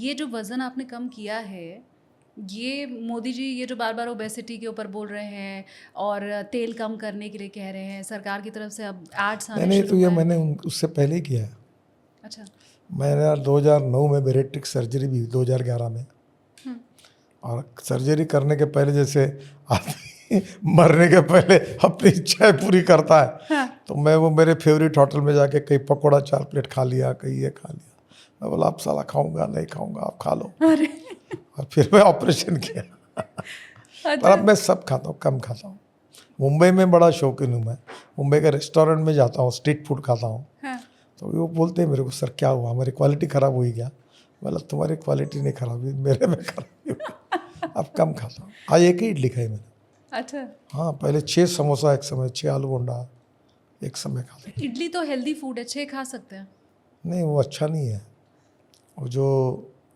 ये जो वज़न आपने कम किया है, ये मोदी जी ये जो बार-बार ओबेसिटी के ऊपर बोल रहे हैं और तेल कम करने के लिए कह रहे हैं, सरकार की तरफ से अब एड्स नहीं आने नहीं, शुरू तो ये हुए हैं। मैंने उससे पहले ही किया है। अच्छा। मैंने 2009 में बेरेट्रिक सर्जरी भी 2011 में, हुँ। और सर्जरी करने के पहले जैसे आदमी मरने के पहले अपनी इच्छाएं पूरी करता है, हाँ। तो मैं वो मेरे फेवरेट होटल में जाके कहीं पकौड़ा 4 प्लेट खा लिया, कहीं ये खा लिया। मैं बोला आप साला खाऊंगा नहीं खाऊंगा, आप खा लो। अरे! और फिर मैं ऑपरेशन किया। पर अच्छा। अब मैं सब खाता हूँ, कम खाता हूँ। मुंबई में बड़ा शौकीन हूँ मैं। मुंबई के रेस्टोरेंट में जाता हूँ, स्ट्रीट फूड खाता हूँ। हाँ। तो वो बोलते हैं मेरे को, सर क्या हुआ, हमारी क्वालिटी ख़राब हुई क्या? मतलब तुम्हारी क्वालिटी नहीं खराब हुई, मेरे में खराब हुई। अब कम खाता हूँ। आज एक ही इडली खाई मैंने। अच्छा। हाँ, पहले 6 समोसा एक समय, 6 आलू बोंडा एक समय खाता था। इडली तो हेल्दी फूड है, 6 खा सकते हैं। नहीं, वो अच्छा नहीं है। वो जो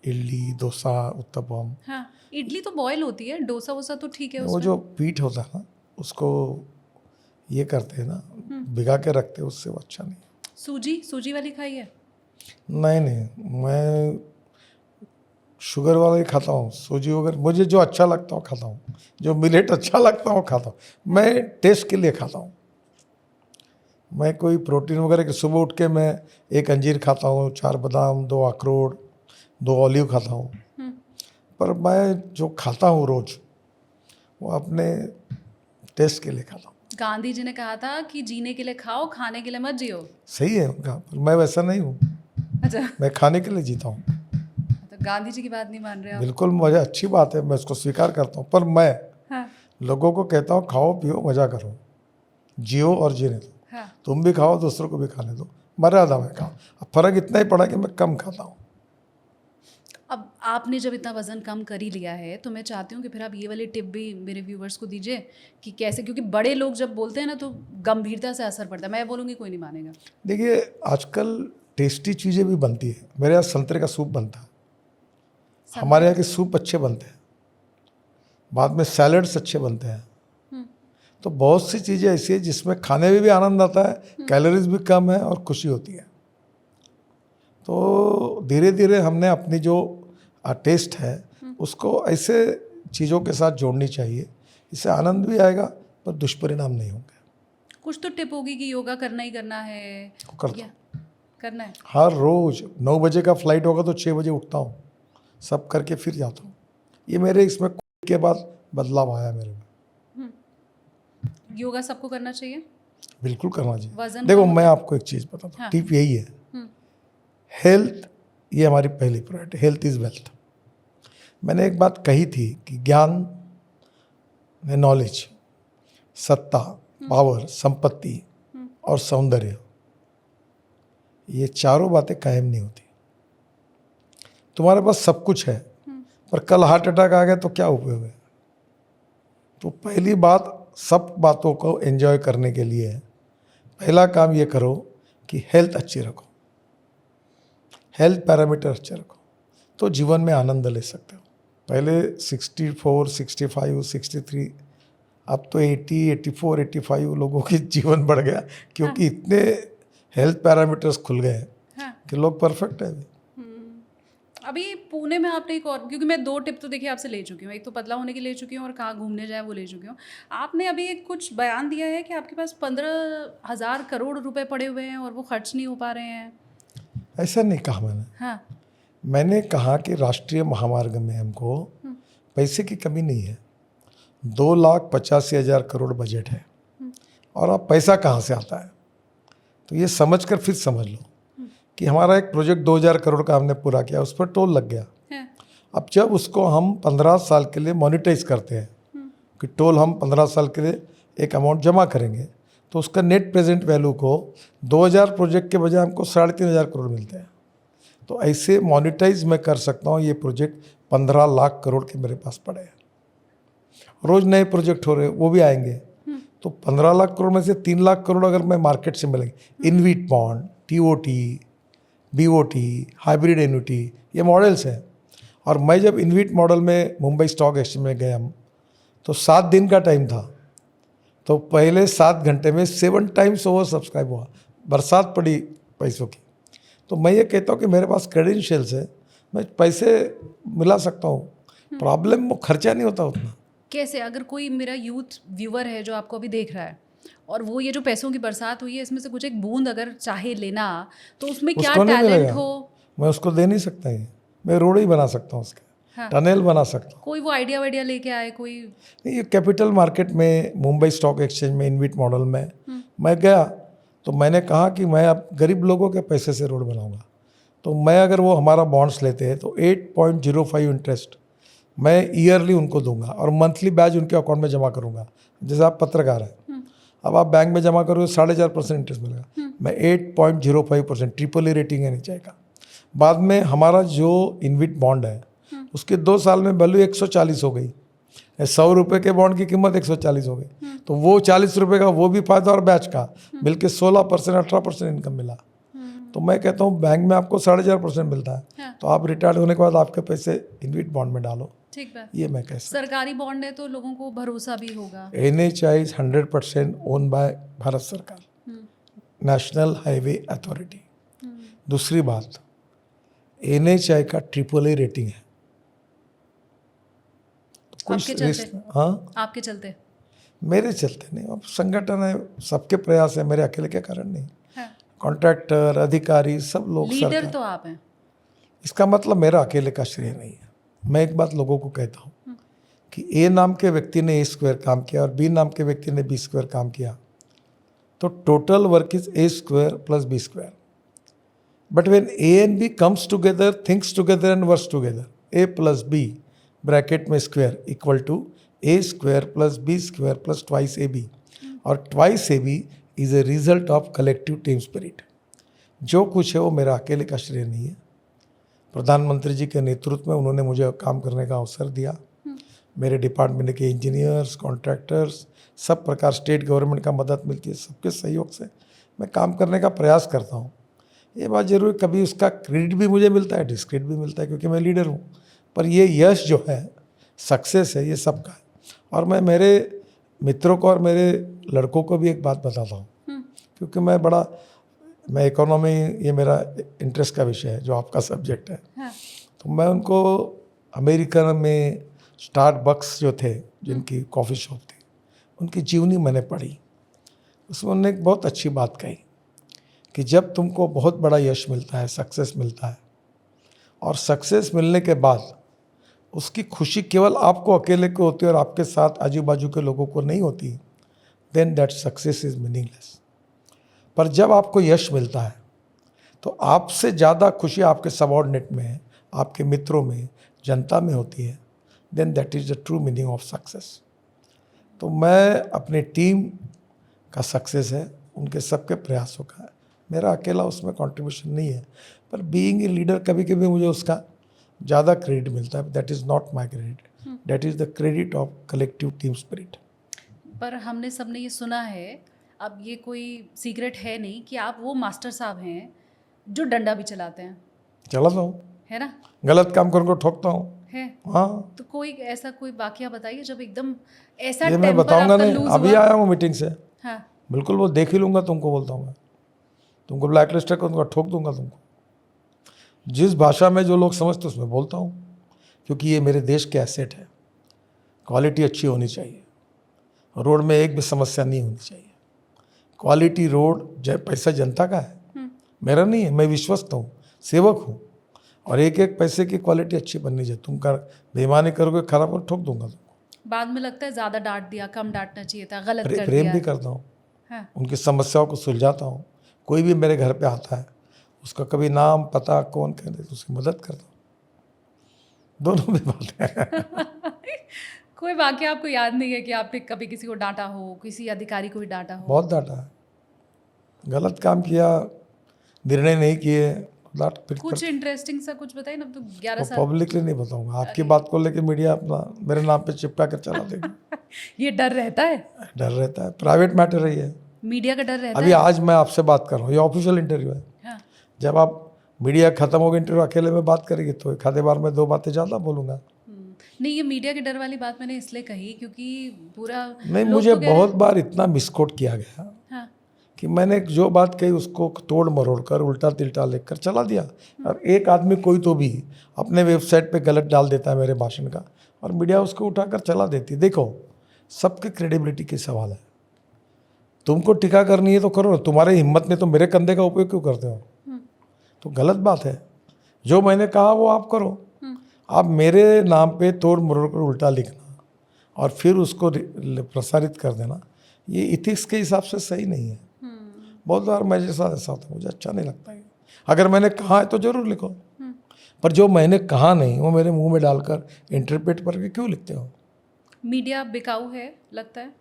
इडली, डोसा, उत्तपम, हाँ, इडली तो बॉयल होती है, डोसा-वोसा तो ठीक है वो उसमें। जो पीठ होता है ना, उसको ये करते हैं ना, भिगा के रखते हैं, उससे वो अच्छा नहीं है। सूजी वाली खाई है? नहीं नहीं, मैं शुगर वाला ही खाता हूँ। सूजी वगैरह मुझे जो अच्छा लगता है वो खाता हूँ, जो मिलेट अच्छा लगता है वो खाता हूँ। मैं टेस्ट के लिए खाता हूँ। मैं कोई प्रोटीन वगैरह के, सुबह उठ के मैं एक अंजीर खाता हूँ, 4 बादाम, 2 अखरोट, 2 ऑलिव खाता हूँ। हुँ। पर मैं जो खाता हूँ रोज, वो अपने टेस्ट के लिए खाता हूँ। गांधी जी ने कहा था कि जीने के लिए खाओ, खाने के लिए मत जियो। सही है उनका, पर मैं वैसा नहीं हूँ। अच्छा। मैं खाने के लिए जीता हूँ। तो गांधी जी की बात नहीं मान रहे आप? बिल्कुल, मुझे अच्छी बात है, मैं उसको स्वीकार करता हूँ। पर मैं हाँ। लोगों को कहता हूँ खाओ पियो मजा करो, जियो और जीने दो। हाँ। तुम भी खाओ, दूसरों को भी खाने दो, मर्यादा में खाओ। अब फर्क इतना ही पड़ा कि मैं कम खाता हूँ। अब आपने जब इतना वज़न कम कर ही लिया है, तो मैं चाहती हूँ कि फिर आप ये वाली टिप भी मेरे व्यूवर्स को दीजिए कि कैसे, क्योंकि बड़े लोग जब बोलते हैं ना तो गंभीरता से असर पड़ता है। मैं बोलूँगी कोई नहीं मानेगा। देखिए, आजकल टेस्टी चीज़ें भी बनती है। मेरे यहाँ संतरे का सूप बनता है, हमारे संतरे यहाँ का के सूप अच्छे बनते हैं, बाद में सैलड्स अच्छे बनते हैं। हुँ। तो बहुत सी चीज़ें ऐसी है जिसमें खाने में भी आनंद आता है, कैलोरीज भी कम है और खुशी होती है। तो धीरे धीरे हमने अपनी जो टेस्ट है उसको ऐसे चीज़ों के साथ जोड़नी चाहिए, इससे आनंद भी आएगा पर दुष्परिणाम नहीं होंगे। कुछ तो टिप होगी कि योगा करना ही करना है वो करता या हूँ करना है? हर रोज। 9 बजे का फ्लाइट होगा तो 6 बजे उठता हूँ, सब करके फिर जाता हूँ। ये मेरे इसमें कोविड के बाद बदलाव आया मेरे में। योगा सबको करना चाहिए? बिल्कुल करना चाहिए। वज़न देखो, कम मैं होता है? आपको एक चीज़ बताता हूँ, हाँ। टिप यही है, हुँ। हेल्थ ये हमारी पहली प्रायोरिटी। Health is wealth. मैंने एक बात कही थी कि ज्ञान में नॉलेज, सत्ता, पावर, संपत्ति और सौंदर्य, ये चारों बातें कायम नहीं होती। तुम्हारे पास सब कुछ है पर कल हार्ट अटैक आ गया तो क्या उपयोग है? तो पहली बात, सब बातों को एंजॉय करने के लिए पहला काम ये करो कि हेल्थ अच्छी रखो, हेल्थ पैरामीटर अच्छे रखो, तो जीवन में आनंद ले सकते हो। पहले 64, 65, 63, अब तो 80, 84, 85 लोगों की जीवन बढ़ गया, क्योंकि इतने हेल्थ पैरामीटर्स खुल गए हैं हाँ। कि लोग परफेक्ट है अभी। अभी पुणे में आपने एक और, क्योंकि मैं 2 टिप तो देखिए आपसे ले चुकी हूँ, एक तो पतला होने की ले चुकी हूँ और कहाँ घूमने जाए वो ले चुकी हूँ। आपने अभी एक कुछ बयान दिया है कि आपके पास 15,000 करोड़ रुपए पड़े हुए हैं और वो खर्च नहीं हो पा रहे हैं। ऐसा नहीं कहा मैंने। हाँ। मैंने कहा कि राष्ट्रीय महामार्ग में हमको पैसे की कमी नहीं है। 2,85,000 करोड़ बजट है, और अब पैसा कहाँ से आता है? तो ये समझकर फिर समझ लो कि हमारा एक प्रोजेक्ट 2,000 करोड़ का हमने पूरा किया, उस पर टोल लग गया। है। अब जब उसको हम 15 साल के लिए मोनिटाइज करते हैं कि टोल हम 15 साल के लिए एक अमाउंट जमा करेंगे, तो उसका नेट प्रेजेंट वैल्यू को 2,000 प्रोजेक्ट के बजाय हमको 3,500 करोड़ मिलते हैं। तो ऐसे मोनिटाइज मैं कर सकता हूँ। ये प्रोजेक्ट 15 लाख करोड़ के मेरे पास पड़े हैं, रोज नए प्रोजेक्ट हो रहे हैं, वो भी आएंगे। तो 15 लाख करोड़ में से 3 लाख करोड़ अगर मैं मार्केट से मिलेंगे, InvIT bond, TOT, BOT, hybrid annuity, ये मॉडल्स हैं। और मैं जब इनवीट मॉडल में मुंबई स्टॉक एक्सचेंज में गया, तो 7 दिन का टाइम था, तो पहले 7 घंटे में 7 टाइम्स ओवर सब्सक्राइब हुआ, बरसात पड़ी पैसों की। तो मैं ये कहता हूँ कि मेरे पास क्रेडेंशियल्स है, मैं पैसे मिला सकता हूँ, प्रॉब्लम वो खर्चा नहीं होता उतना। कैसे, अगर कोई मेरा यूथ व्यूअर है जो आपको अभी देख रहा है और वो ये जो पैसों की बरसात हुई है इसमें से कुछ एक बूंद अगर चाहे लेना, तो उसमें क्या उसको नहीं टैलेंट मिलेगा, हो? मैं उसको दे नहीं सकता, ये मैं रोड ही बना सकता हूँ उसके, हाँ। टनल बना सकता हूँ। कोई वो आइडिया वाइडिया लेके आए कोई? नहीं, ये कैपिटल मार्केट में मुंबई स्टॉक एक्सचेंज में इनविट मॉडल में मैं गया, तो मैंने कहा कि मैं अब गरीब लोगों के पैसे से रोड बनाऊंगा। तो मैं अगर वो हमारा बॉन्ड्स लेते हैं तो 8.05 इंटरेस्ट मैं ईयरली उनको दूंगा और मंथली ब्याज उनके अकाउंट में जमा करूंगा। जैसे आप पत्रकार हैं, अब आप बैंक में जमा करोगे 4.5% इंटरेस्ट मिलेगा, मैं 8.05% ट्रिपल ए रेटिंग है नीचे का। बाद में हमारा जो इनविट बॉन्ड है उसके 2 साल में वैल्यू 140 हो गई, 100 रुपये के बॉन्ड की कीमत 140 हो गई, तो वो 40 रुपये का वो भी फायदा और ब्याज का मिलकर 16% 18% इनकम मिला। तो मैं कहता हूँ बैंक में आपको 4.5% मिलता है, हाँ। तो आप रिटायर्ड होने के बाद आपके पैसे इनविट बॉन्ड में डालो। ठीक है, ये मैं कह सकता सरकारी बॉन्ड है तो लोगों को भरोसा भी होगा। हूँ। NHAI is 100% own by Bharat सरकार, नेशनल हाईवे अथॉरिटी। दूसरी बात, NHAI का ट्रिपल ए रेटिंग है। तो आपके कोई चलते? रिस्क, हाँ आपके चलते? मेरे चलते नहीं, अब संगठन है, सबके प्रयास है, मेरे अकेले के कारण नहीं। हाँ। कॉन्ट्रैक्टर, अधिकारी, सब लोग, लीडर सरकार। तो आप हैं। इसका मतलब मेरा अकेले का श्रेय नहीं है। मैं एक बात लोगों को कहता हूँ कि ए नाम के व्यक्ति ने A² काम किया और B नाम के व्यक्ति ने B² काम किया, तो total work is A² + B²। But when A and B comes together, thinks together and works together, A + B bracket में square equal to A² + B² + twice AB, और twice AB is a result of collective team spirit. जो कुछ है वो मेरा अकेले का श्रेय नहीं है। प्रधानमंत्री जी के नेतृत्व में उन्होंने मुझे काम करने का अवसर दिया। मेरे डिपार्टमेंट के इंजीनियर्स, कॉन्ट्रैक्टर्स, सब प्रकार स्टेट गवर्नमेंट का मदद मिलती है, सबके सहयोग से मैं काम करने का प्रयास करता हूँ। ये बात जरूर, कभी उसका क्रेडिट भी मुझे मिलता है, डिस्क्रेडिट भी मिलता है, क्योंकि मैं लीडर हूँ, पर ये यश जो है, सक्सेस है, ये सबका है। और मैं मेरे मित्रों को और मेरे लड़कों को भी एक बात बताता हूँ, क्योंकि मैं इकोनॉमी, ये मेरा इंटरेस्ट का विषय है जो आपका सब्जेक्ट है। हाँ। तो मैं उनको अमेरिका में स्टारबक्स जो थे, जिनकी कॉफ़ी शॉप थी, उनकी जीवनी मैंने पढ़ी। उसमें उन्होंने एक बहुत अच्छी बात कही कि जब तुमको बहुत बड़ा यश मिलता है, सक्सेस मिलता है, और सक्सेस मिलने के बाद उसकी खुशी केवल आपको अकेले को होती है और आपके साथ आजू बाजू के लोगों को नहीं होती, then that success is meaningless. पर जब आपको यश मिलता है तो आपसे ज़्यादा खुशी आपके सबऑर्डिनेट में है, आपके मित्रों में, जनता में होती है, then that is the true meaning of success. तो मैं अपनी टीम का सक्सेस है, उनके सबके प्रयासों का है, मेरा अकेला उसमें कंट्रीब्यूशन नहीं है। पर बीइंग ए लीडर कभी कभी मुझे उसका ज़्यादा क्रेडिट मिलता है। That is not my credit, that is the credit of collective team spirit. पर हमने सबने ये सुना है, अब ये कोई सीक्रेट है नहीं, कि आप वो मास्टर साहब हैं जो डंडा भी चलाते हैं, चलाता हूँ, है ना? गलत काम करने को ठोकता हूँ। है। हाँ, तो कोई ऐसा कोई वाकया बताइए जब एकदम ऐसा ये मैं टेम्पर बताऊंगा आपका नहीं, लूज अभी हुआ। आया हूँ मीटिंग से, हाँ। बिल्कुल वो देख ही लूँगा, तुमको बोलता हूँ मैं, तुमको ब्लैक लिस्ट कर दूँगा, ठोक दूंगा तुमको। जिस भाषा में जो लोग समझते उसमें बोलता हूँ, क्योंकि ये मेरे देश के एसेट है। क्वालिटी अच्छी होनी चाहिए, रोड में एक भी समस्या नहीं होनी चाहिए। क्वालिटी रोड, पैसा जनता का है, मेरा नहीं है, मैं विश्वस्त हूँ, सेवक हूँ, और एक एक पैसे की क्वालिटी अच्छी बननी चाहिए। तुम कर बेईमानी करोगे, खराब और ठोक दूंगा तुमको। बाद में लगता है ज़्यादा डांट दिया, कम डांटना चाहिए था, गलत कर प्रेम दिया। भी करता हूँ, हाँ। उनकी समस्याओं को सुलझाता हूँ। कोई भी मेरे घर पे आता है, उसका कभी नाम पता कौन कहते तो उसकी मदद करता हूँ, दोनों भी बात है। कोई वाकया आपको याद नहीं है कि आपने कभी किसी को डांटा हो, किसी अधिकारी को भी डांटा हो? बहुत डांटा है, गलत काम किया, निर्णय नहीं किए, डांट फिर कुछ इंटरेस्टिंग सा कुछ बताइए ना। अब तो 11 साल पब्लिकली नहीं बताऊंगा। आपकी बात को लेके मीडिया अपना मेरे नाम पे चिपका कर चला देगी। ये डर रहता है, डर रहता है, प्राइवेट मैटर है ये। मीडिया का डर रहता अभी है। आज मैं आपसे बात कर रहा हूँ, ये ऑफिशियल इंटरव्यू है। हाँ। जब आप मीडिया खत्म होगी, इंटरव्यू अकेले में बात करेगी, तो एक आधे बार में 2 बातें ज़्यादा बोलूँगा। नहीं, ये मीडिया के डर वाली बात मैंने इसलिए कही क्योंकि पूरा नहीं, लोग मुझे तो कह रहे बहुत बार इतना मिसकोट किया गया हाँ। कि कि मैंने जो बात कही उसको तोड़ मरोड़ कर उल्टा तिल्टा लिखकर चला दिया। और एक आदमी कोई तो भी अपने वेबसाइट पे गलत डाल देता है मेरे भाषण का और मीडिया उसको उठाकर चला देती है। देखो, सबके क्रेडिबिलिटी के सवाल है। तुमको टीका करनी है तो करो, तुम्हारे हिम्मत में तो मेरे कंधे का उपयोग क्यों करते हो? तो गलत बात है। जो मैंने कहा वो आप करो। आप मेरे नाम पे तोड़ मरोड़ कर उल्टा लिखना और फिर उसको प्रसारित कर देना, ये इथिक्स के हिसाब से सही नहीं है। बहुत बार मेरे साथ ऐसा होता है, मुझे अच्छा नहीं लगता है। अगर मैंने कहा है तो जरूर लिखो, पर जो मैंने कहा नहीं वो मेरे मुंह में डालकर इंटरप्रेट करके क्यों लिखते हो? मीडिया बिकाऊ है लगता है।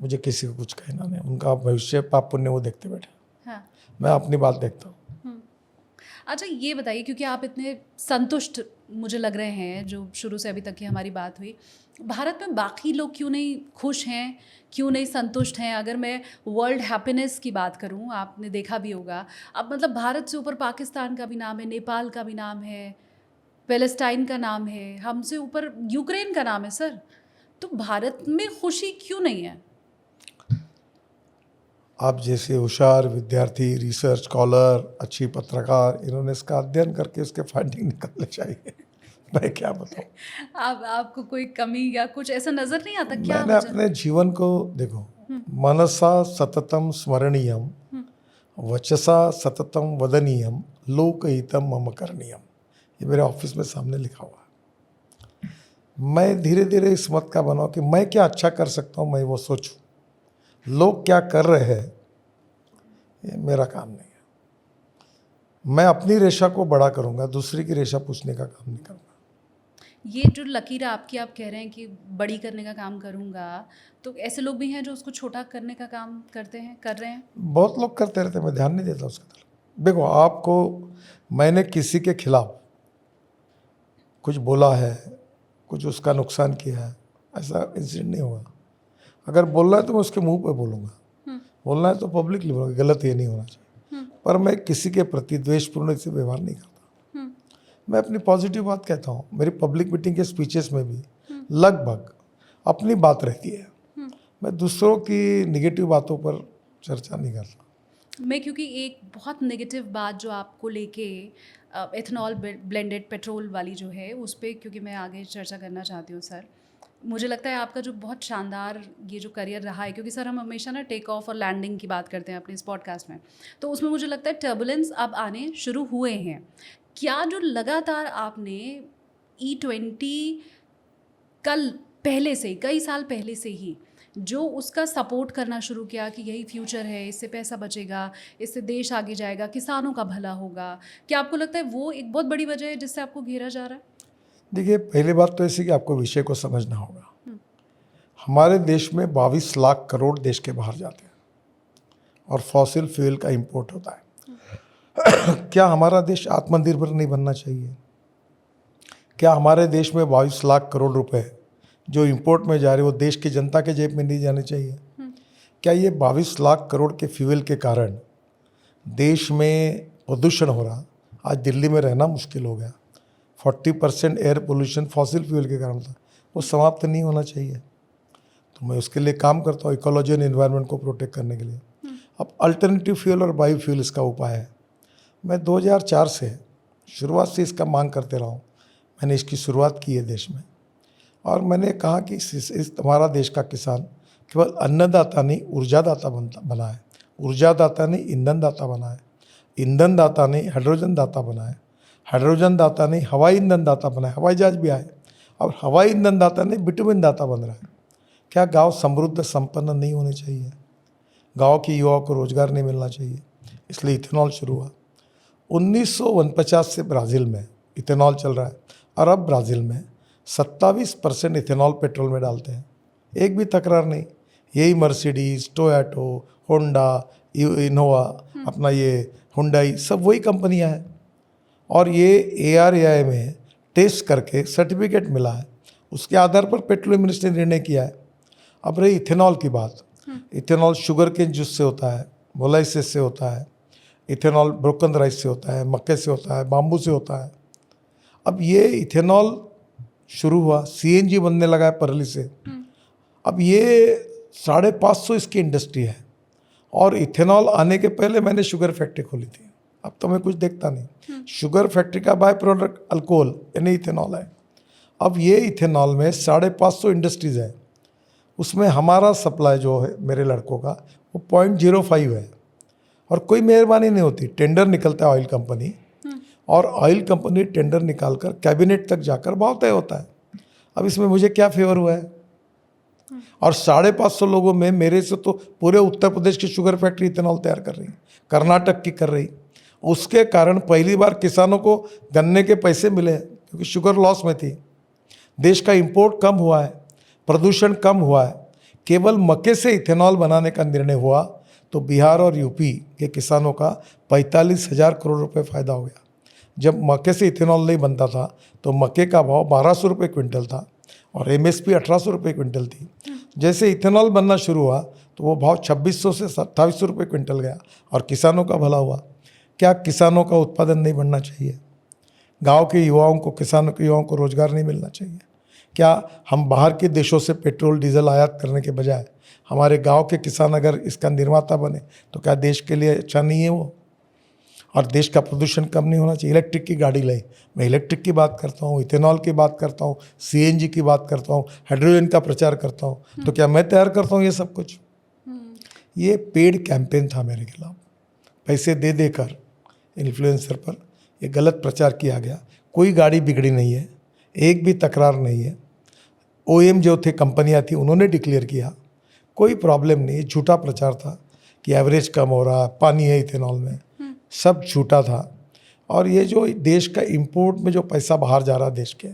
मुझे किसी को कुछ कहना नहीं, उनका भविष्य पाप पुण्य वो देखते बैठे, हाँ। मैं अपनी बात देखता हूँ। अच्छा, ये बताइए, क्योंकि आप इतने संतुष्ट मुझे लग रहे हैं, जो शुरू से अभी तक की हमारी बात हुई, भारत में बाकी लोग क्यों नहीं खुश हैं, क्यों नहीं संतुष्ट हैं? अगर मैं वर्ल्ड हैप्पीनेस की बात करूं, आपने देखा भी होगा, अब मतलब भारत से ऊपर पाकिस्तान का भी नाम है, नेपाल का भी नाम है, पैलेस्टाइन का नाम है, हमसे ऊपर यूक्रेन का नाम है सर। तो भारत में खुशी क्यों नहीं है? आप जैसे होशियार विद्यार्थी, रिसर्च स्कॉलर, अच्छी पत्रकार, इन्होंने इसका अध्ययन करके उसके फाइंडिंग निकालने चाहिए। मैं क्या बताऊँ? आपको कोई कमी या कुछ ऐसा नजर नहीं आता क्या मैंने वजह? अपने जीवन को देखो, मनसा सततम स्मरणीयम, वचसा सततम वदनीयम, लोकहितम मम करणीयम, ये मेरे ऑफिस में सामने लिखा हुआ है। मैं धीरे धीरे इस मत का बनाऊँ कि मैं क्या अच्छा कर सकता हूँ, मैं वो सोचूं। लोग क्या कर रहे हैं ये मेरा काम नहीं है। मैं अपनी रेशा को बड़ा करूँगा, दूसरी की रेशा पूछने का काम नहीं करूँगा। ये जो लकीर आपकी, आप कह रहे हैं कि बड़ी करने का काम करूँगा, तो ऐसे लोग भी हैं जो उसको छोटा करने का काम करते हैं, कर रहे हैं? बहुत लोग करते रहते हैं, मैं ध्यान नहीं देता उसका तरफ। देखो, आपको मैंने किसी के खिलाफ कुछ बोला है, कुछ उसका नुकसान किया है, ऐसा इंसिडेंट नहीं होगा। अगर बोलना है तो मैं उसके मुंह पे बोलूँगा, बोलना है तो पब्लिकली बोलूँगा, गलत ये नहीं होना चाहिए। पर मैं किसी के प्रति द्वेषपूर्ण से व्यवहार नहीं करता। मैं अपनी पॉजिटिव बात कहता हूँ। मेरी पब्लिक मीटिंग के स्पीचेस में भी लगभग अपनी बात रहती है। मैं दूसरों की निगेटिव बातों पर चर्चा नहीं करता। मैं क्योंकि एक बहुत नेगेटिव बात जो आपको लेके एथेनॉल ब्लेंडेड पेट्रोल वाली जो है उस पर, क्योंकि मैं आगे चर्चा करना चाहती हूँ सर। मुझे लगता है आपका जो बहुत शानदार ये जो करियर रहा है, क्योंकि सर हम हमेशा ना टेक ऑफ और लैंडिंग की बात करते हैं अपने इस पॉडकास्ट में, तो उसमें मुझे लगता है टर्बुलेंस अब आने शुरू हुए हैं। क्या जो लगातार आपने E20 कल पहले से, कई साल पहले से ही जो उसका सपोर्ट करना शुरू किया कि यही फ्यूचर है, इससे पैसा बचेगा, इससे देश आगे जाएगा, किसानों का भला होगा, क्या आपको लगता है वो एक बहुत बड़ी वजह है जिससे आपको घेरा जा रहा है? देखिए, पहली बात तो ऐसी कि आपको विषय को समझना होगा। हमारे देश में 22 लाख करोड़ देश के बाहर जाते हैं और फॉसिल फ्यूल का इंपोर्ट होता है। क्या हमारा देश आत्मनिर्भर नहीं बनना चाहिए? क्या हमारे देश में 22 लाख करोड़ रुपए जो इंपोर्ट में जा रहे वो देश की जनता के जेब में नहीं जाने चाहिए? क्या ये 22 लाख करोड़ के फ्यूल के कारण देश में प्रदूषण हो रहा? आज दिल्ली में रहना मुश्किल हो गया। 40% एयर पोल्यूशन फॉसिल फ्यूल के कारण था, वो समाप्त नहीं होना चाहिए। तो मैं उसके लिए काम करता हूँ, इकोलॉजी एंड एनवायरनमेंट को प्रोटेक्ट करने के लिए। अब अल्टरनेटिव फ्यूल और बायो फ्यूल इसका उपाय है। मैं 2004 से शुरुआत से इसका मांग करते रहा हूँ। मैंने इसकी शुरुआत की है देश में, और मैंने कहा कि हमारा देश का किसान केवल अन्नदाता नहीं ऊर्जादाता बना है, ऊर्जादाता नहीं ईंधन दाता बना है, ईंधन दाता नहीं हाइड्रोजन दाता बना है, हाइड्रोजन दाता नहीं हवाई ईंधन दाता बना है, हवाई जहाज भी आए, और हवाई ईंधन दाता नहीं बिटुमिन दाता बन रहा है। क्या गांव समृद्ध संपन्न नहीं होने चाहिए? गांव के युवाओं को रोजगार नहीं मिलना चाहिए? इसलिए इथेनॉल शुरू हुआ। 1949 से ब्राज़ील में इथेनॉल चल रहा है, और अब ब्राज़ील में 27% इथेनॉल पेट्रोल में डालते हैं। एक भी तकरार नहीं। यही मर्सिडीज, टोयोटो, होंडा, इनोवा, अपना ये हुंडई, सब वही कंपनियां हैं। और ये ARAI में टेस्ट करके सर्टिफिकेट मिला है, उसके आधार पर पेट्रोलियम मिनिस्ट्री ने निर्णय किया है। अब रही इथेनॉल की बात, इथेनॉल शुगर के जूस से होता है, मोलाइसिस से होता है, इथेनॉल ब्रोकन राइस से होता है, मक्के से होता है, बाम्बू से होता है। अब ये इथेनॉल शुरू हुआ, CNG बनने लगा है परली से। अब ये 550 इसकी इंडस्ट्री है, और इथेनॉल आने के पहले मैंने शुगर फैक्ट्री खोली थी। अब तो मैं कुछ देखता नहीं। शुगर फैक्ट्री का बाय प्रोडक्ट अल्कोहल यानी इथेनॉल है। अब ये इथेनॉल में 550 इंडस्ट्रीज़ है, उसमें हमारा सप्लाई जो है मेरे लड़कों का वो 0.05 है। और कोई मेहरबानी नहीं होती, टेंडर निकलता है ऑयल कंपनी, और ऑयल कंपनी टेंडर निकालकर कैबिनेट तक जाकर भाव तय होता है। अब इसमें मुझे क्या फेवर हुआ है? और 550 लोगों में मेरे से तो पूरे उत्तर प्रदेश की शुगर फैक्ट्री इथेनॉल तैयार कर रही, कर्नाटक की कर रही। उसके कारण पहली बार किसानों को गन्ने के पैसे मिले, क्योंकि शुगर लॉस में थी। देश का इंपोर्ट कम हुआ है, प्रदूषण कम हुआ है। केवल मक्के से इथेनॉल बनाने का निर्णय हुआ तो बिहार और यूपी के किसानों का 45,000 करोड़ रुपए फायदा हो गया। जब मक्के से इथेनॉल नहीं बनता था तो मक्के का भाव 1200 रुपये क्विंटल था और एमएसपी 1800 रुपये क्विंटल थी। जैसे इथेनॉल बनना शुरू हुआ तो वो भाव 2600 से 2700 रुपये क्विंटल गया और किसानों का भला हुआ। क्या किसानों का उत्पादन नहीं बढ़ना चाहिए? गांव के युवाओं को, किसानों के युवाओं को रोजगार नहीं मिलना चाहिए? क्या हम बाहर के देशों से पेट्रोल डीजल आयात करने के बजाय हमारे गांव के किसान अगर इसका निर्माता बने तो क्या देश के लिए अच्छा नहीं है वो? और देश का प्रदूषण कम नहीं होना चाहिए? इलेक्ट्रिक की गाड़ी लाई, मैं इलेक्ट्रिक की बात करता हूँ, इथेनॉल की बात करता हूँ, सीएनजी की बात करता हूँ, हाइड्रोजन का प्रचार करता हूँ, तो क्या मैं तैयार करता हूँ ये सब कुछ? ये पेड कैंपेन था मेरे खिलाफ, पैसे दे देकर इन्फ्लुएंसर पर ये गलत प्रचार किया गया। कोई गाड़ी बिगड़ी नहीं है, एक भी तकरार नहीं है। ओएम जो थे, कंपनियां थी, उन्होंने डिक्लेयर किया, कोई प्रॉब्लम नहीं है। झूठा प्रचार था कि एवरेज कम हो रहा, पानी है इथेनॉल में, सब झूठा था। और ये जो देश का इंपोर्ट में जो पैसा बाहर जा रहा देश के,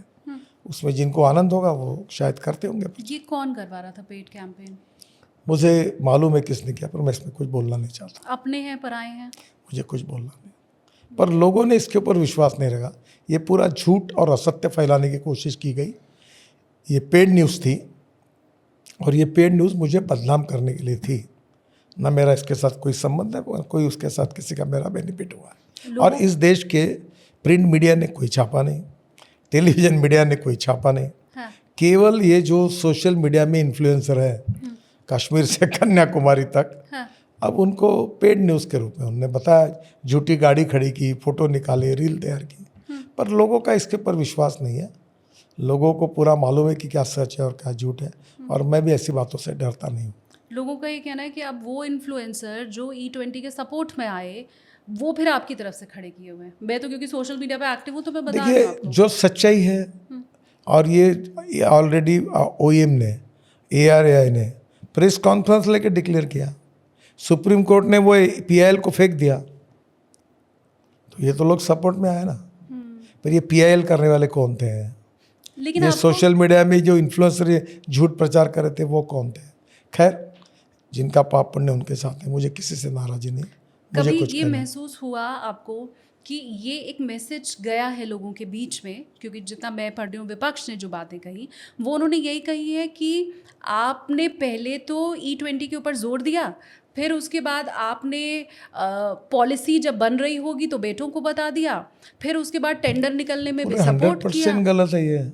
उसमें जिनको आनंद होगा वो शायद करते होंगे। ये कौन करवा रहा था पेड कैंपेन? मुझे मालूम है किसने किया, पर मैं इसमें कुछ बोलना नहीं चाहता। अपने हैं पराए हैं? मुझे कुछ बोलना नहीं, पर लोगों ने इसके ऊपर विश्वास नहीं रखा। ये पूरा झूठ और असत्य फैलाने की कोशिश की गई। ये पेड न्यूज़ थी और ये पेड न्यूज़ मुझे बदनाम करने के लिए थी। ना मेरा इसके साथ कोई संबंध है, कोई उसके साथ किसी का मेरा बेनिफिट हुआ है। और इस देश के प्रिंट मीडिया ने कोई छापा नहीं, टेलीविज़न मीडिया ने कोई छापा नहीं। हाँ। केवल ये जो सोशल मीडिया में इन्फ्लुएंसर है, कश्मीर से कन्याकुमारी तक, हाँ। अब उनको पेड न्यूज़ के रूप में उन्होंने बताया, झूठी गाड़ी खड़ी की, फोटो निकाले, रील तैयार की। पर लोगों का इसके ऊपर विश्वास नहीं है। लोगों को पूरा मालूम है कि क्या सच है और क्या झूठ है, और मैं भी ऐसी बातों से डरता नहीं हूँ। लोगों का ये कहना है कि अब वो इन्फ्लुएंसर जो E20 के सपोर्ट में आए वो फिर आपकी तरफ से खड़े किए हुए हैं। मैं तो क्योंकि सोशल मीडिया पे एक्टिव हूँ तो मैं बता रही हूँ देखिए, आपको। जो सच्चाई है, और ये ऑलरेडी ओएम ने, ARAI ने प्रेस कॉन्फ्रेंस लेके डिक्लेयर किया, सुप्रीम कोर्ट ने वो PIL को फेंक दिया, तो ये तो लोग सपोर्ट में आए ना। पर ये PIL करने वाले कौन थे? लेकिन ये आपको सोशल मीडिया में जो इन्फ्लुएंसर ये झूठ प्रचार कर रहे थे वो कौन थे? खैर, जिनका पाप पुण्य उनके साथ है, मुझे किसी से नाराजी नहीं। मुझे कभी कुछ ये कहना महसूस हुआ आपको कि ये एक मैसेज गया है लोगों के बीच में? क्योंकि जितना मैं पढ़ रही हूँ, विपक्ष ने जो बातें कही वो उन्होंने यही कही है कि आपने पहले तो E20 के ऊपर जोर दिया, फिर उसके बाद आपने पॉलिसी जब बन रही होगी तो बेटों को बता दिया, फिर उसके बाद टेंडर निकलने में भी सपोर्ट किया। 100% गलत है ये।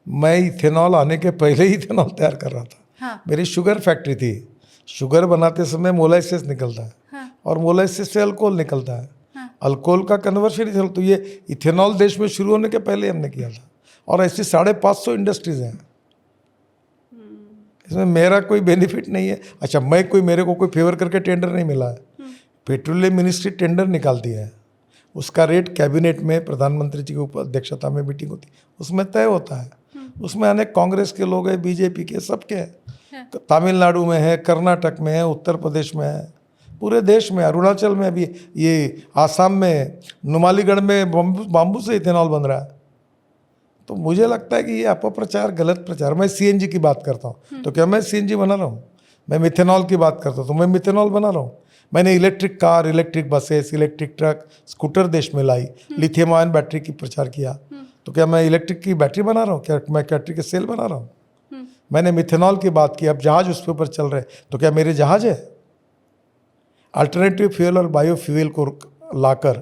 मैं इथेनॉल आने के पहले ही इथेनॉल तैयार कर रहा था। हाँ। मेरी शुगर फैक्ट्री थी। शुगर बनाते समय मोलाइसिस निकलता है, हाँ। और मोलाइसिस से अल्कोहल निकलता है। हाँ। अल्कोहल का कन्वर्शन इथेनॉल, तो ये इथेनॉल देश में शुरू होने के पहले हमने किया था। और ऐसी 550 इंडस्ट्रीज हैं, इसमें मेरा कोई बेनिफिट नहीं है। अच्छा, मेरे को कोई फेवर करके टेंडर नहीं मिला है। पेट्रोलियम मिनिस्ट्री टेंडर निकालती है, उसका रेट कैबिनेट में प्रधानमंत्री जी की अध्यक्षता में मीटिंग होती है, उसमें तय होता है। उसमें अनेक कांग्रेस के लोग हैं, बीजेपी के, सबके हैं। तमिलनाडु में है, कर्नाटक में है, उत्तर प्रदेश में है, पूरे देश में, अरुणाचल में भी, ये आसाम में, नुमालीगढ़ में बाम्बू से इथेनॉल बन रहा है। तो मुझे लगता है कि ये अपप्रचार, गलत प्रचार। मैं CNG की बात करता हूँ तो क्या मैं CNG बना रहा हूँ? मैं मिथेनॉल की बात करता हूँ तो मैं मिथेनॉल बना रहा हूँ। मैंने electric car, electric buses, electric truck, scooter देश में लाई, लिथियम आयन बैटरी की प्रचार किया, तो क्या मैं इलेक्ट्रिक की बैटरी बना रहा हूँ? क्या मैं बैटरी के सेल बना रहा हूँ? मैंने मिथेनॉल की बात की, अब जहाज उसके ऊपर चल रहे, तो क्या मेरे जहाज है? अल्टरनेटिव फ्यूल और बायो फ्यूल को लाकर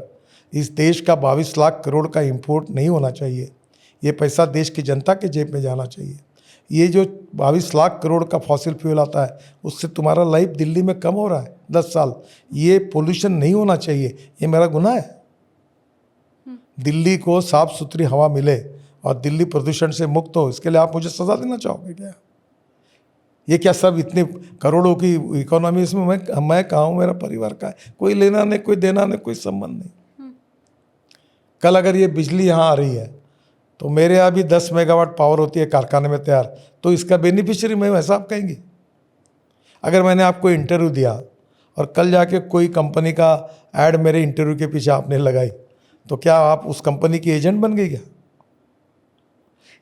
इस देश का 22 लाख करोड़ का इंपोर्ट नहीं होना चाहिए। ये पैसा देश की जनता के जेब में जाना चाहिए। ये जो 22 लाख करोड़ का फॉसिल फ्यूल आता है, उससे तुम्हारा लाइफ दिल्ली में कम हो रहा है, 10 साल, ये पोल्यूशन नहीं होना चाहिए, ये मेरा गुनाह है? दिल्ली को साफ सुथरी हवा मिले और दिल्ली प्रदूषण से मुक्त हो, इसके लिए आप मुझे सजा देना चाहोगे क्या? ये क्या सब इतने करोड़ों की इकोनॉमी, इसमें मैं कहाँ हूँ, मेरा परिवार का है, कोई लेना नहीं, कोई देना नहीं, कोई संबंध नहीं। कल अगर ये बिजली यहाँ आ रही है तो मेरे यहाँ भी 10 मेगावाट पावर होती है कारखाने में तैयार, तो इसका बेनिफिशियरी मैं, ऐसा आप कहेंगे? अगर मैंने आपको इंटरव्यू दिया और कल जाके कोई कंपनी का ऐड मेरे इंटरव्यू के पीछे आपने लगाई, तो क्या आप उस कंपनी की एजेंट बन गई क्या?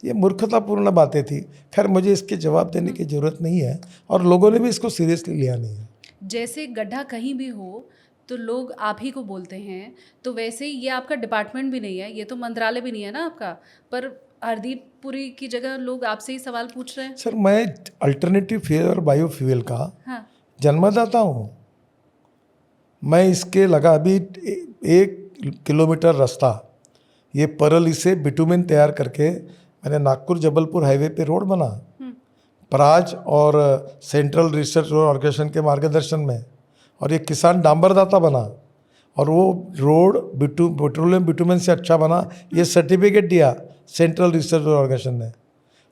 ये मूर्खतापूर्ण बातें थी। खैर, मुझे इसके जवाब देने की ज़रूरत नहीं है और लोगों ने भी इसको सीरियसली लिया नहीं है। जैसे गड्ढा कहीं भी हो तो लोग आप ही को बोलते हैं, तो वैसे ही ये आपका डिपार्टमेंट भी नहीं है, ये तो मंत्रालय भी नहीं है ना आपका, पर हरदीप पुरी की जगह लोग आपसे ही सवाल पूछ रहे हैं। सर, मैं अल्टरनेटिव फ्यूल और बायोफ्यूल का हाँ, जन्मदाता हूँ। मैं इसके लगा अभी 1 किलोमीटर रास्ता ये परली से बिटुमेन तैयार करके मैंने नागपुर जबलपुर हाईवे पे रोड बना, प्राज और सेंट्रल रिसर्च ऑर्गेनाइजेशन के मार्गदर्शन में, और ये किसान डांबरदाता बना, और वो रोड पेट्रोलियम बिटुमेन से अच्छा बना, ये सर्टिफिकेट दिया सेंट्रल रिसर्च ऑर्गेनाइजेशन ने।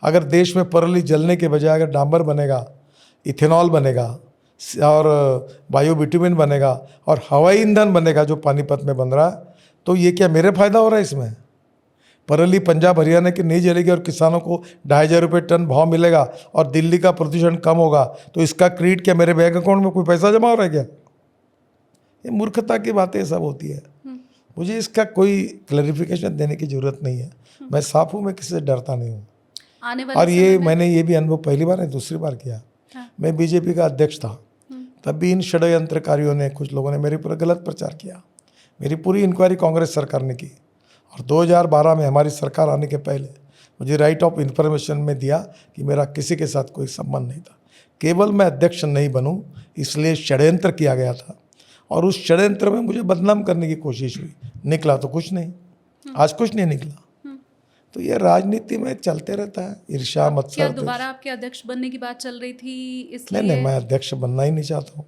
अगर देश में परली जलने के बजाय अगर डांबर बनेगा, इथेनॉल बनेगा और बायो बिटुमेन बनेगा और हवाई ईंधन बनेगा जो पानीपत में बन रहा है, तो ये क्या मेरे फायदा हो रहा है इसमें? परली पंजाब हरियाणा की नहीं जलेगी और किसानों को 2,500 रुपये टन भाव मिलेगा और दिल्ली का प्रदूषण कम होगा, तो इसका क्रेडिट क्या मेरे बैंक अकाउंट में कोई पैसा जमा हो रहा है क्या? ये मूर्खता की बातें सब होती है। मुझे इसका कोई क्लैरिफिकेशन देने की ज़रूरत नहीं है। मैं साफ हूँ, मैं किसी से डरता नहीं हूँ। आने वाले और ये समय में- मैंने ये भी अनुभव पहली बार नहीं, दूसरी बार किया। हाँ। मैं बीजेपी का अध्यक्ष था, तब भी इन षड्यंत्रकारियों ने, कुछ लोगों ने मेरे पर गलत प्रचार किया। मेरी पूरी इंक्वायरी कांग्रेस सरकार ने की और 2012 में हमारी सरकार आने के पहले मुझे राइट ऑफ इंफॉर्मेशन में दिया कि मेरा किसी के साथ कोई संबंध नहीं था। केवल मैं अध्यक्ष नहीं बनूं इसलिए षड्यंत्र किया गया था, और उस षड्यंत्र में मुझे बदनाम करने की कोशिश हुई। निकला तो कुछ नहीं, आज कुछ नहीं निकला। तो ये राजनीति में चलते रहता है, ईर्ष्या क्या मत्सर। दोबारा आपके अध्यक्ष बनने की बात चल रही थी इसलिए? नहीं, मैं अध्यक्ष बनना ही नहीं चाहता हूँ।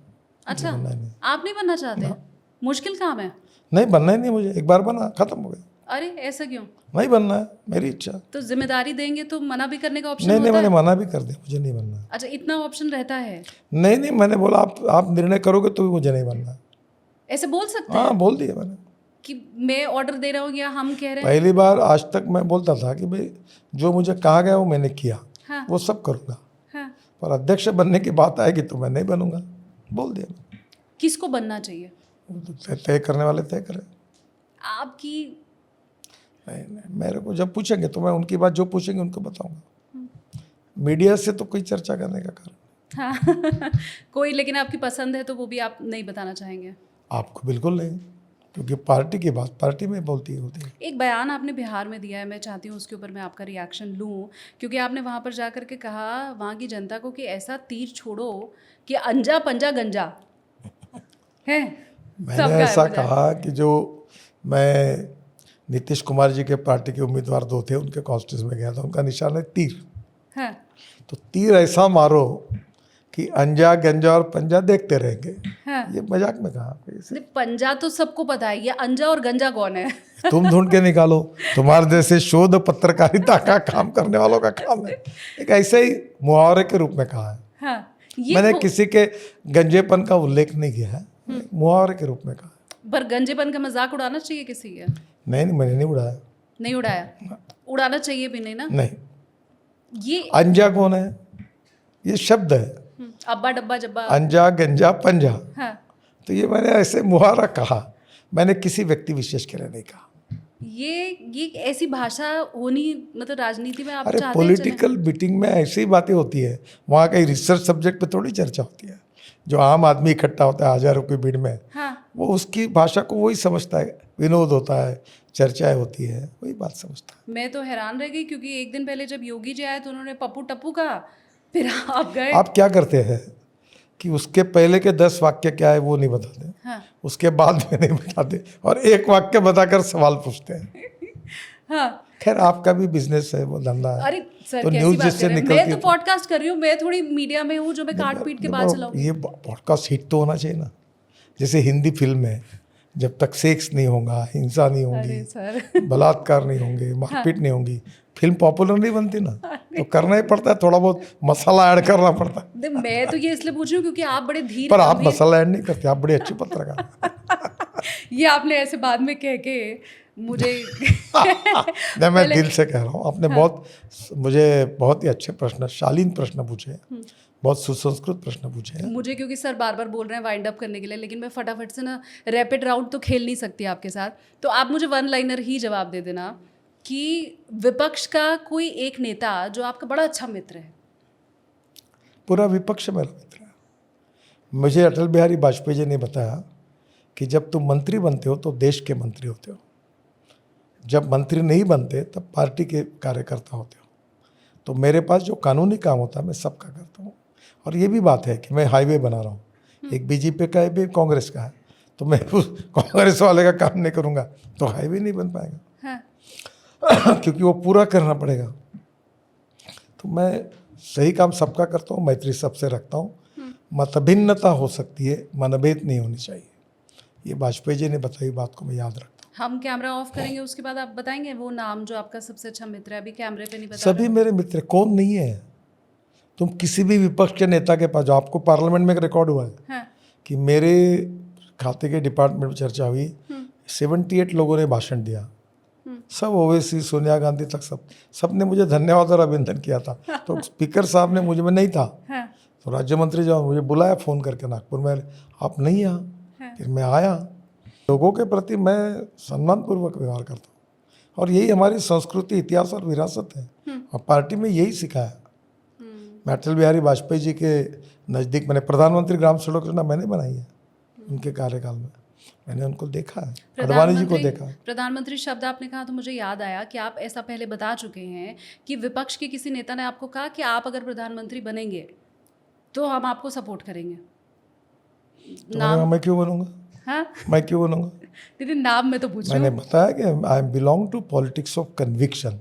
अच्छा, बनना ही नहीं। आप नहीं बनना चाहते? मुश्किल काम है। नहीं, बनना ही नहीं मुझे। एक बार बना, खत्म हो गया। अरे ऐसा क्यों? नहीं बनना है, मेरी इच्छा। तो जिम्मेदारी देंगे तो मना भी करने का ऑप्शन नहीं, होता मैंने है? मना भी कर दिया, मुझे नहीं बनना। अच्छा, इतना ऑप्शन रहता है? नहीं, मैंने बोला आप निर्णय करोगे तो भी मुझे नहीं बनना। ऐसे बोल सकते हैं हाँ, बोल दिया मैंने। कि मैं ऑर्डर दे रहा हूँ या हम कह रहे हैं? पहली बार आज तक मैं बोलता था कि भाई जो मुझे कहा गया वो मैंने किया, हाँ, वो सब करूँगा, हाँ। पर अध्यक्ष बनने की बात आएगी तो मैं नहीं बनूंगा, बोल दिया मैंने। किसको बनना चाहिए? वो तो तय करने वाले तय करें। आपकी नहीं, मेरे को जब पूछेंगे तो मैं उनकी बात जो पूछेंगे उनको बताऊंगा। मीडिया से तो कोई चर्चा करने का कारण हाँ कोई लेकिन आपकी पसंद है तो वो भी आप नहीं बताना चाहेंगे? आपको बिल्कुल नहीं, क्योंकि पार्टी की बात पार्टी में होती है। एक बयान आपने बिहार में दिया है, मैं चाहती हूँ उसके ऊपर मैं आपका रिएक्शन लूँ, क्योंकि आपने वहाँ पर जा कर के कहा वहाँ की जनता को कि ऐसा तीर छोड़ो कि अंजा पंजा गंजा है। मैंने ऐसा कहा कि जो मैं नीतीश कुमार जी के पार्टी के उम्मीदवार 2 थे, उनके कॉन्स्टिट्यूंसी में गया था, उनका निशान है तीर। हाँ, तो तीर ऐसा मारो कि अंजा गंजा और पंजा देखते रहेंगे। हाँ। ये मजाक में कहा आपको इसे? नहीं, पंजा तो सबको पता है, ये अंजा और गंजा कौन है? तुम ढूंढ के निकालो, तुम्हारे जैसे शोध पत्रकारिता का काम करने वालों का काम है। एक ऐसे ही मुहावरे के रूप में कहा है। हाँ, ये मैंने किसी के गंजेपन का उल्लेख नहीं किया है, मुहावरे के रूप में कहा है। पर गंजेपन का मजाक उड़ाना चाहिए किसी के? नहीं, मैंने नहीं उड़ाया। नहीं उड़ाया, उड़ाना चाहिए भी नहीं ना। नहीं, ये अंजा कौन है? ये शब्द है, अब्बा डब्बा जब्बा। अंजा गंजा पंजा। हाँ, तो ये मैंने ऐसे मुहावरा कहा, मैंने किसी व्यक्ति विशेष के लिए नहीं कहा। ये ऐसी भाषा होनी मतलब राजनीति में आप अरे चाहते हैं चले? पॉलिटिकल मीटिंग में ऐसी ही बातें होती है, वहाँ कहीं रिसर्च सब्जेक्ट पे थोड़ी चर्चा होती है। जो आम आदमी इकट्ठा होता है हजारों की भीड़ में, हाँ, वो उसकी भाषा को वही समझता है, विनोद होता है, चर्चाएं होती है, वही बात समझता है। मैं तो हैरान रह गई क्योंकि एक दिन पहले जब योगी जी आए तो उन्होंने पप्पू टप्पू कहा, फिर आप गए। आप क्या करते हैं कि उसके पहले के 10 वाक्य क्या है वो नहीं बताते, हाँ, उसके बाद में नहीं बताते, और एक वाक्य बताकर सवाल पूछते हैं। हाँ। खैर, आपका भी बिजनेस है, वो धंधा है। अरे सर तो कैसी न्यूज़ बात जिससे कर रहे हैं? निकलती मैं तो है पॉडकास्ट कर रही हूँ, मैं थोड़ी मीडिया में हूँ जो मैं काट पीट के बात चलाऊँ। ये पॉडकास्ट हिट तो होना चाहिए ना। जैसे हिंदी फिल्म में जब तक सेक्स नहीं होगा, हिंसा नहीं अरे होंगी, सर बलात्कार नहीं होंगे, मारपीट नहीं होंगी, फिल्म पॉपुलर नहीं बनती ना। तो करना ही पड़ता है, थोड़ा बहुत मसाला ऐड करना पड़ता है। मैं तो ये इसलिए पूछ रही हूँ क्योंकि आप बड़े धीर पर आप गंभीर मसाला ऐड नहीं करते, आप बड़ी अच्छी पत्रकार। ये आपने ऐसे बाद में कह के मुझे नहीं, मैं दिल से कह रहा हूँ, आपने मुझे बहुत ही अच्छे प्रश्न, शालीन प्रश्न पूछे हैं, बहुत सुसंस्कृत प्रश्न पूछे हैं। मुझे क्योंकि सर बार बार बोल रहे हैं वाइंड अप करने के लिए, लेकिन मैं फटाफट से ना रैपिड राउंड तो खेल नहीं सकती आपके साथ, तो आप मुझे वन लाइनर ही जवाब दे देना कि विपक्ष का कोई एक नेता जो आपका बड़ा अच्छा मित्र है। पूरा विपक्ष मेरा मित्र है। मुझे अटल बिहारी वाजपेयी जी ने बताया कि जब तुम मंत्री बनते हो तो देश के मंत्री होते हो, जब मंत्री नहीं बनते तब पार्टी के कार्यकर्ता होते हो। तो मेरे पास जो कानूनी काम होता है मैं सबका करता हूँ। और ये भी बात है कि मैं हाईवे बना रहा हूँ, एक बीजेपी का है, भी कांग्रेस का है, तो मैं उस कांग्रेस वाले का काम नहीं करूँगा तो हाईवे नहीं बन पाएगा। हाँ। क्योंकि वो पूरा करना पड़ेगा। तो मैं सही काम सबका करता हूँ, मैत्री सबसे रखता हूँ। मतभिन्नता हो सकती है, मनभेद नहीं होनी चाहिए। ये वाजपेयी जी ने बताई बात को मैं याद रखता हूँ। हम कैमरा ऑफ करेंगे, उसके बाद आप बताएंगे वो नाम जो आपका सबसे अच्छा मित्र है। अभी कैमरे पे नहीं बता सभी मेरे मित्र, कौन नहीं है? तुम किसी भी विपक्ष के नेता के पास जाओ, आपको पार्लियामेंट में एक रिकॉर्ड हुआ है हाँ। कि मेरे खाते के डिपार्टमेंट में चर्चा हुई, 78 लोगों ने भाषण दिया, सब ओवैसी, सोनिया गांधी तक, सब ने मुझे धन्यवाद और अभिनंदन किया था। तो स्पीकर साहब ने मुझे, मैं नहीं था, हाँ। तो राज्य मंत्री जो मुझे बुलाया फ़ोन करके नागपुर में, आप नहीं यहाँ। फिर मैं आया। लोगों के प्रति मैं सम्मानपूर्वक व्यवहार करता हूँ, और यही हमारी संस्कृति, इतिहास और विरासत है, और पार्टी में यही सिखाया। मैं अटल बिहारी वाजपेयी जी के नज़दीक, मैंने प्रधानमंत्री ग्राम सड़क योजना मैंने बनाई है उनके कार्यकाल में, मैंने उनको देखा है, अडवाणी जी को देखा है। प्रधानमंत्री शब्द आपने कहा तो मुझे याद आया कि आप ऐसा पहले बता चुके हैं कि विपक्ष के किसी नेता ने आपको कहा कि आप अगर प्रधानमंत्री बनेंगे तो हम आपको सपोर्ट करेंगे। तो मैंने कहा, मैं क्यों बनूंगा? हाँ मैं क्यों बनूंगा? दीदी नाम में तो पूछ रही मैंने हूँ। बताया कि I belong to politics of conviction,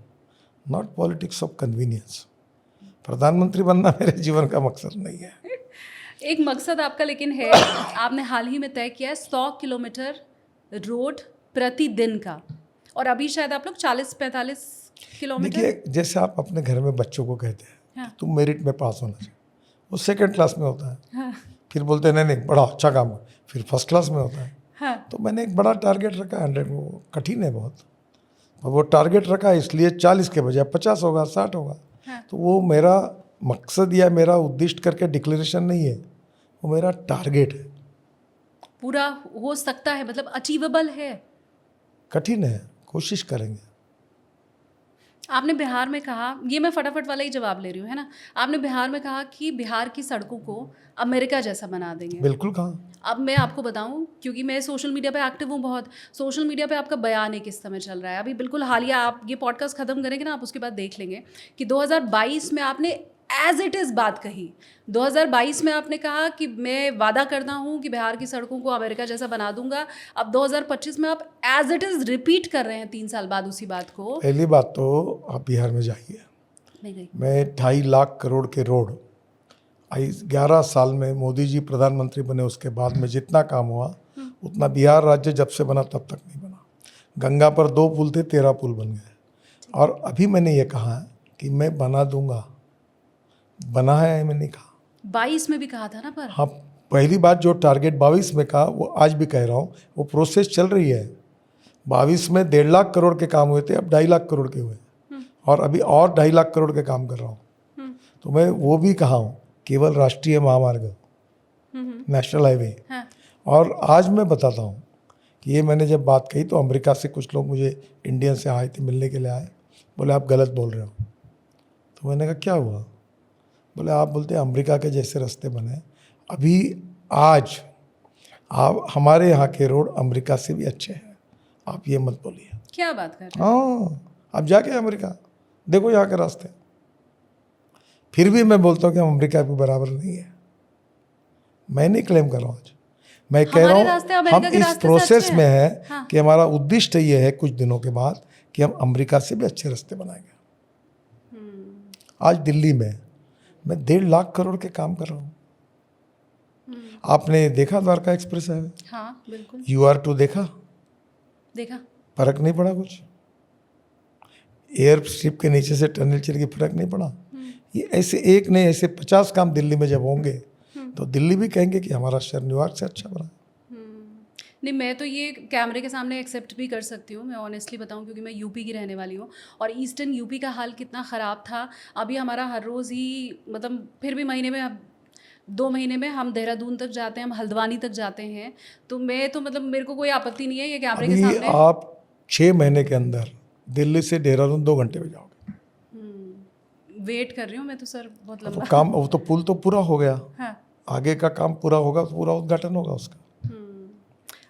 not politics of convenience. प्रधानमंत्री बनना मेरे जीवन का मकसद नहीं है। एक मकसद आपका लेकिन है, आपने हाल ही में तय किया है 100 किलोमीटर रोड प्रतिदिन का, और अभी शायद आप लोग 40-45 किलोमीटर। देखिए, जैसे आप अपने घर में बच्चों को कहते हैं हाँ। तुम मेरिट में पास होना चाहिए, वो सेकंड क्लास में होता है, हाँ। फिर बोलते हैं नहीं बड़ा अच्छा काम है, फिर फर्स्ट क्लास में होता है। हाँ। तो मैंने एक बड़ा टारगेट रखा है, 100, वो कठिन है बहुत, और वो टारगेट रखा है इसलिए 40 के बजाय 50 होगा, 60 होगा। हाँ। तो वो मेरा मकसद या मेरा उद्दिष्ट करके डिक्लेरेशन नहीं है, वो मेरा टारगेट है। पूरा हो सकता है, मतलब अचीवेबल है। कठिन है, कोशिश करेंगे। आपने बिहार में कहा, ये मैं फटाफट वाला ही जवाब ले रही हूँ, है ना, आपने बिहार में कहा कि बिहार की सड़कों को अमेरिका जैसा बना देंगे। बिल्कुल कहा। अब मैं आपको बताऊं, क्योंकि मैं सोशल मीडिया पे एक्टिव हूँ बहुत, सोशल मीडिया पे आपका बयान है किस समय चल रहा है अभी बिल्कुल हालिया, आप ये पॉडकास्ट खत्म करेंगे ना, आप उसके बाद देख लेंगे कि 2022 में आपने एज इट इज़ बात कही। 2022 में आपने कहा कि मैं वादा करता हूँ कि बिहार की सड़कों को अमेरिका जैसा बना दूंगा। अब 2025 में आप एज इट इज़ रिपीट कर रहे हैं 3 साल बाद उसी बात को। पहली बात तो आप बिहार में जाइए, नहीं गई। मैं 2.5 लाख करोड़ के रोड 11 साल में मोदी जी प्रधानमंत्री बने उसके बाद में जितना काम हुआ उतना बिहार राज्य जब से बना तब तक नहीं बना। गंगा पर 2 पुल थे, 13 पुल बन गए। और अभी मैंने ये कहा है कि मैं बना दूंगा, बना है मैंने कहा। 22 में भी कहा था ना, पर हाँ, पहली बात जो टारगेट 22 में कहा वो आज भी कह रहा हूँ, वो प्रोसेस चल रही है। 22 में 1.5 लाख करोड़ के काम हुए थे, अब 2.5 लाख करोड़ के हुए, और अभी और 2.5 लाख करोड़ के काम कर रहा हूँ। तो मैं वो भी कहा हूँ, केवल राष्ट्रीय महामार्ग, नेशनल हाईवे। हाँ। और आज मैं बताता हूँ कि ये मैंने जब बात कही तो अमेरिका से कुछ लोग मुझे, इंडियन से आए थे, मिलने के लिए आए, बोले आप गलत बोल रहे हो। तो मैंने कहा क्या हुआ? बोले आप बोलते हैं अमेरिका के जैसे रास्ते बने, अभी आज आप हमारे यहाँ के रोड अमेरिका से भी अच्छे हैं, आप ये मत बोलिए। क्या बात कर रहे हैं? हाँ, आप जाके अमेरिका देखो यहाँ के रास्ते। फिर भी मैं बोलता हूँ कि हम अमेरिका के बराबर नहीं है। मैं नहीं क्लेम कर रहा हूँ आज, मैं कह रहा हूँ हम इस प्रोसेस में हैं हाँ। कि हमारा उद्देश्य ये है कुछ दिनों के बाद कि हम अमेरिका से भी अच्छे रास्ते बनाएंगे। आज दिल्ली में मैं 1.5 लाख करोड़ के काम कर रहा हूँ। आपने देखा द्वारका एक्सप्रेस है? हाँ बिल्कुल UR2 देखा? देखा। फर्क नहीं पड़ा कुछ? एयर स्ट्रिप के नीचे से टनल चल के फर्क नहीं पड़ा? ये ऐसे एक नहीं, ऐसे 50 काम दिल्ली में जब होंगे तो दिल्ली भी कहेंगे कि हमारा शहर न्यूयॉर्क से अच्छा बना। नहीं, मैं तो ये कैमरे के सामने एक्सेप्ट भी कर सकती हूँ, मैं ऑनेस्टली बताऊँ, क्योंकि मैं यूपी की रहने वाली हूँ और ईस्टर्न यूपी का हाल कितना ख़राब था। अभी हमारा हर रोज़ ही मतलब फिर भी महीने में 2 महीने में हम देहरादून तक जाते हैं, हम हल्द्वानी तक जाते हैं। तो मैं तो मतलब मेरे को कोई आपत्ति नहीं है ये कैमरे के अभी सामने। आप 6 महीने के अंदर दिल्ली से देहरादून 2 घंटे में जाओगे। वेट कर रही हूँ मैं तो सर बहुत तो लंबा। काम, वो तो पुल तो पूरा हो गया, हाँ। आगे का काम पूरा होगा तो पूरा उद्घाटन होगा उसका।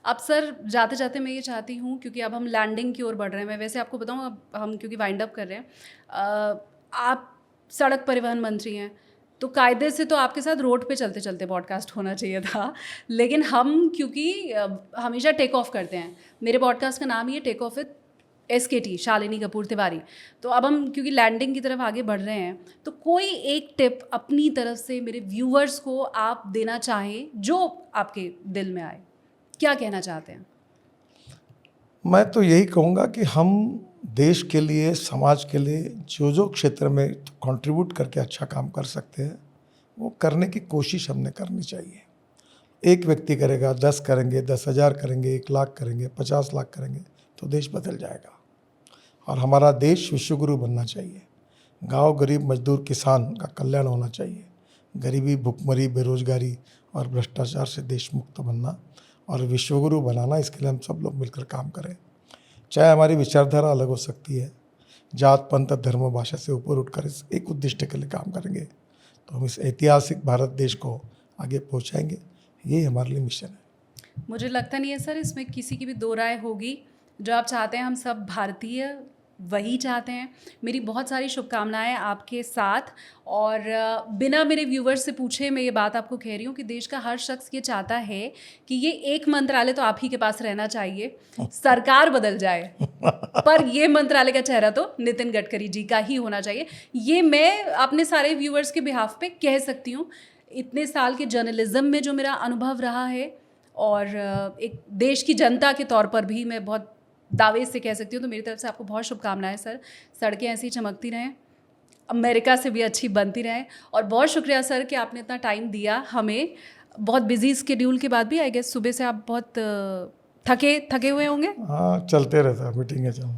अब सर जाते जाते मैं ये चाहती हूँ, क्योंकि अब हम लैंडिंग की ओर बढ़ रहे हैं, मैं वैसे आपको बताऊँ अब हम क्योंकि वाइंड अप कर रहे हैं, आप सड़क परिवहन मंत्री हैं तो कायदे से तो आपके साथ रोड पे चलते चलते पॉडकास्ट होना चाहिए था, लेकिन हम क्योंकि हमेशा टेक ऑफ करते हैं, मेरे पॉडकास्ट का नाम ही है take off with SKT, Shalini Kapoor Tiwari. तो अब हम क्योंकि लैंडिंग की तरफ आगे बढ़ रहे हैं, तो कोई एक टिप अपनी तरफ से मेरे व्यूअर्स को आप देना चाहें जो आपके दिल में आए, क्या कहना चाहते हैं? मैं तो यही कहूँगा कि हम देश के लिए, समाज के लिए जो जो क्षेत्र में कंट्रीब्यूट करके अच्छा काम कर सकते हैं वो करने की कोशिश हमने करनी चाहिए। एक व्यक्ति करेगा, 10 करेंगे, 10,000 करेंगे, 1 लाख करेंगे, 50 लाख करेंगे तो देश बदल जाएगा। और हमारा देश विश्वगुरु बनना चाहिए। गांव, गरीब, मजदूर, किसान का कल्याण होना चाहिए। गरीबी, भुखमरी, बेरोजगारी और भ्रष्टाचार से देश मुक्त बनना और विश्वगुरु बनाना, इसके लिए हम सब लोग मिलकर काम करें। चाहे हमारी विचारधारा अलग हो सकती है, जात, पंथ, धर्म, भाषा से ऊपर उठकर इस एक उद्देश्य के लिए काम करेंगे तो हम इस ऐतिहासिक भारत देश को आगे पहुंचाएंगे। यही हमारे लिए मिशन है। मुझे लगता नहीं है सर इसमें किसी की भी दो राय होगी। जो आप चाहते हैं हम सब भारतीय वही चाहते हैं। मेरी बहुत सारी शुभकामनाएं आपके साथ, और बिना मेरे व्यूवर्स से पूछे मैं ये बात आपको कह रही हूँ कि देश का हर शख्स ये चाहता है कि ये एक मंत्रालय तो आप ही के पास रहना चाहिए, सरकार बदल जाए पर ये मंत्रालय का चेहरा तो नितिन गडकरी जी का ही होना चाहिए। ये मैं अपने सारे व्यूवर्स के बिहाफ पे कह सकती हूँ। इतने साल के जर्नलिज्म में जो मेरा अनुभव रहा है और एक देश की जनता के तौर पर भी मैं बहुत दावे से कह सकती हूँ, तो मेरी तरफ से आपको बहुत शुभकामनाएं सर। सड़कें ऐसी ही चमकती रहें, अमेरिका से भी अच्छी बनती रहें, और बहुत शुक्रिया सर कि आपने इतना टाइम दिया हमें। बहुत बिजी स्केड्यूल के बाद भी आई गेस सुबह से आप बहुत थके हुए होंगे। हाँ, चलते रहता है, मीटिंग है चलो।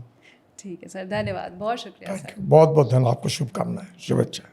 ठीक है सर, धन्यवाद, बहुत शुक्रिया सर। बहुत बहुत धन्यवाद, आपको शुभकामनाएं, शुभेच्छा।